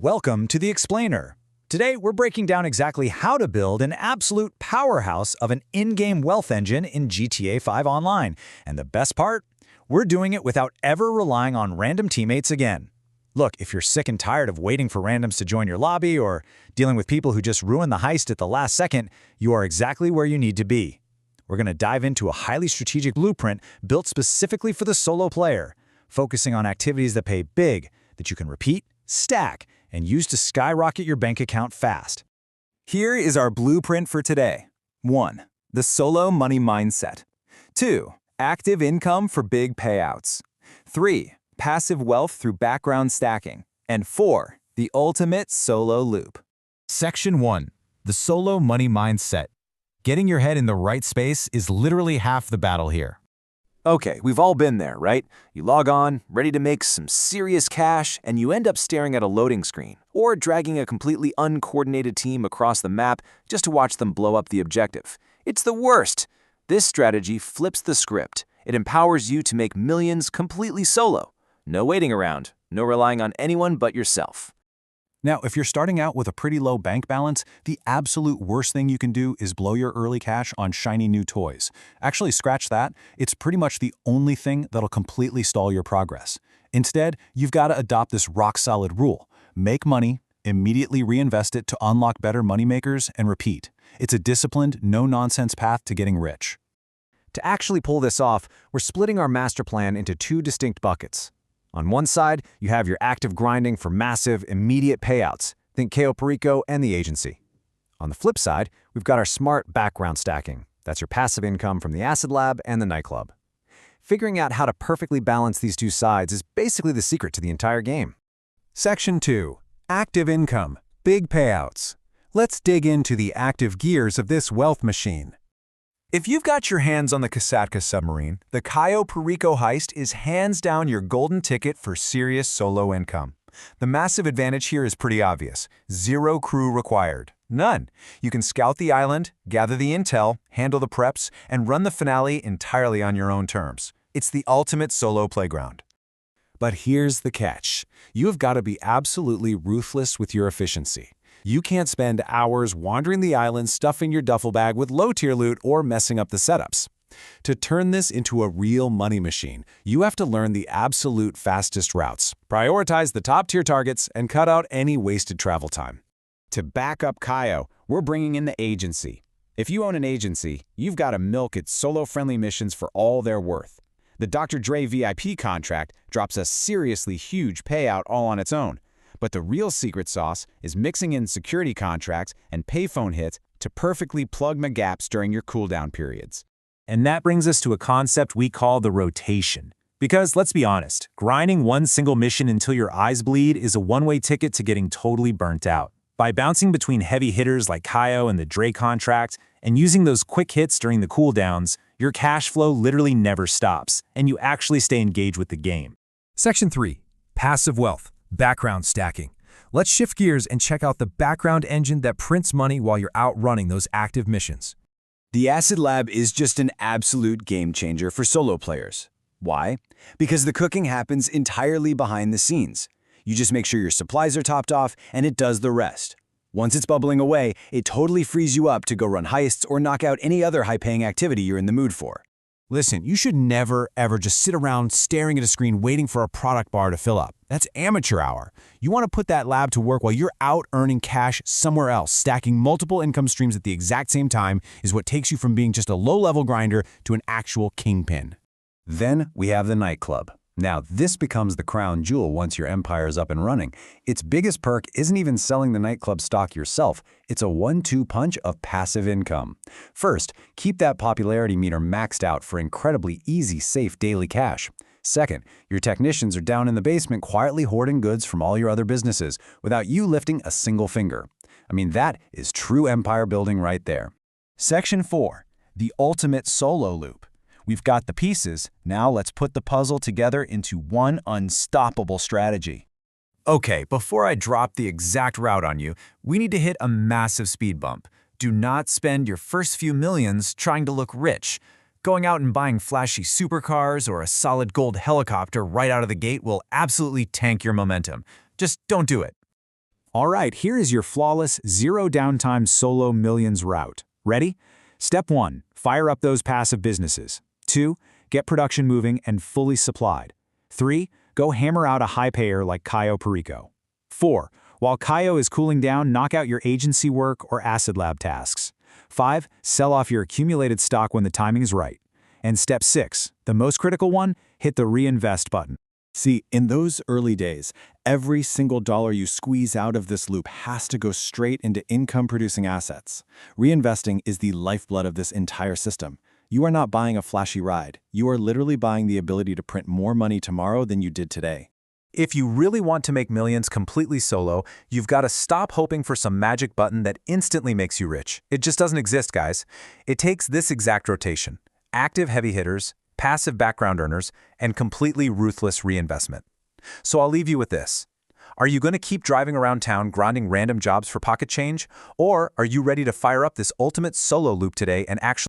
Welcome to The Explainer. Today, we're breaking down exactly how to build an absolute powerhouse of an in-game wealth engine in GTA 5 Online. And the best part? We're doing it without ever relying on random teammates again. Look, if you're sick and tired of waiting for randoms to join your lobby or dealing with people who just ruin the heist at the last second, you are exactly where you need to be. We're going to dive into a highly strategic blueprint built specifically for the solo player, focusing on activities that pay big, that you can repeat, stack, and use to skyrocket your bank account fast. Here is our blueprint for today. 1. The solo money mindset. 2. Active income for big payouts. 3. Passive wealth through background stacking. And 4. The ultimate solo loop. Section 1. The solo money mindset. Getting your head in the right space is literally half the battle here. Okay, we've all been there, right? You log on, ready to make some serious cash, and you end up staring at a loading screen, or dragging a completely uncoordinated team across the map just to watch them blow up the objective. It's the worst! This strategy flips the script. It empowers you to make millions completely solo. No waiting around, no relying on anyone but yourself. Now, if you're starting out with a pretty low bank balance, the absolute worst thing you can do is blow your early cash on shiny new toys. Actually, scratch that. It's pretty much the only thing that'll completely stall your progress. Instead, you've got to adopt this rock-solid rule. Make money, immediately reinvest it to unlock better moneymakers, and repeat. It's a disciplined, no-nonsense path to getting rich. To actually pull this off, we're splitting our master plan into two distinct buckets. On one side, you have your active grinding for massive, immediate payouts. Think Cayo Perico and the agency. On the flip side, we've got our smart background stacking. That's your passive income from the Acid Lab and the Nightclub. Figuring out how to perfectly balance these two sides is basically the secret to the entire game. Section 2. Active income. Big payouts. Let's dig into the active gears of this wealth machine. If you've got your hands on the Kasatka submarine, the Cayo Perico heist is hands down your golden ticket for serious solo income. The massive advantage here is pretty obvious. Zero crew required. None. You can scout the island, gather the intel, handle the preps, and run the finale entirely on your own terms. It's the ultimate solo playground. But here's the catch. You've got to be absolutely ruthless with your efficiency. You can't spend hours wandering the island stuffing your duffel bag with low-tier loot or messing up the setups. To turn this into a real money machine, you have to learn the absolute fastest routes, prioritize the top-tier targets, and cut out any wasted travel time. To back up Cayo, we're bringing in the agency. If you own an agency, you've got to milk its solo-friendly missions for all they're worth. The Dr. Dre VIP contract drops a seriously huge payout all on its own. But the real secret sauce is mixing in security contracts and payphone hits to perfectly plug my gaps during your cooldown periods. And that brings us to a concept we call the rotation. Because let's be honest, grinding one single mission until your eyes bleed is a one-way ticket to getting totally burnt out. By bouncing between heavy hitters like Cayo and the Dre contract, and using those quick hits during the cooldowns, your cash flow literally never stops, and you actually stay engaged with the game. Section 3. Passive wealth. Background stacking. Let's shift gears and check out the background engine that prints money while you're out running those active missions. The Acid Lab is just an absolute game changer for solo players. Why? Because the cooking happens entirely behind the scenes. You just make sure your supplies are topped off, and it does the rest. Once it's bubbling away, it totally frees you up to go run heists or knock out any other high-paying activity you're in the mood for. Listen, you should never, ever just sit around staring at a screen waiting for a product bar to fill up. That's amateur hour. You want to put that lab to work while you're out earning cash somewhere else. Stacking multiple income streams at the exact same time is what takes you from being just a low-level grinder to an actual kingpin. Then we have the Nightclub. Now, this becomes the crown jewel once your empire is up and running. Its biggest perk isn't even selling the Nightclub stock yourself. It's a 1-2 punch of passive income. First, keep that popularity meter maxed out for incredibly easy, safe daily cash. Second, your technicians are down in the basement quietly hoarding goods from all your other businesses without you lifting a single finger. I mean, that is true empire building right there. Section 4. The ultimate solo loop. We've got the pieces, now let's put the puzzle together into one unstoppable strategy. Okay, before I drop the exact route on you, we need to hit a massive speed bump. Do not spend your first few millions trying to look rich. Going out and buying flashy supercars or a solid gold helicopter right out of the gate will absolutely tank your momentum. Just don't do it. All right, here is your flawless, zero downtime solo millions route. Ready? Step 1, fire up those passive businesses. 2, get production moving and fully supplied. 3, go hammer out a high payer like Cayo Perico. 4, while Cayo is cooling down, knock out your agency work or Acid Lab tasks. 5, sell off your accumulated stock when the timing is right. And step 6, the most critical one, hit the reinvest button. See, in those early days, every single dollar you squeeze out of this loop has to go straight into income-producing assets. Reinvesting is the lifeblood of this entire system. You are not buying a flashy ride. You are literally buying the ability to print more money tomorrow than you did today. If you really want to make millions completely solo, you've got to stop hoping for some magic button that instantly makes you rich. It just doesn't exist, guys. It takes this exact rotation: active heavy hitters, passive background earners, and completely ruthless reinvestment. So I'll leave you with this. Are you going to keep driving around town grinding random jobs for pocket change? Or are you ready to fire up this ultimate solo loop today and actually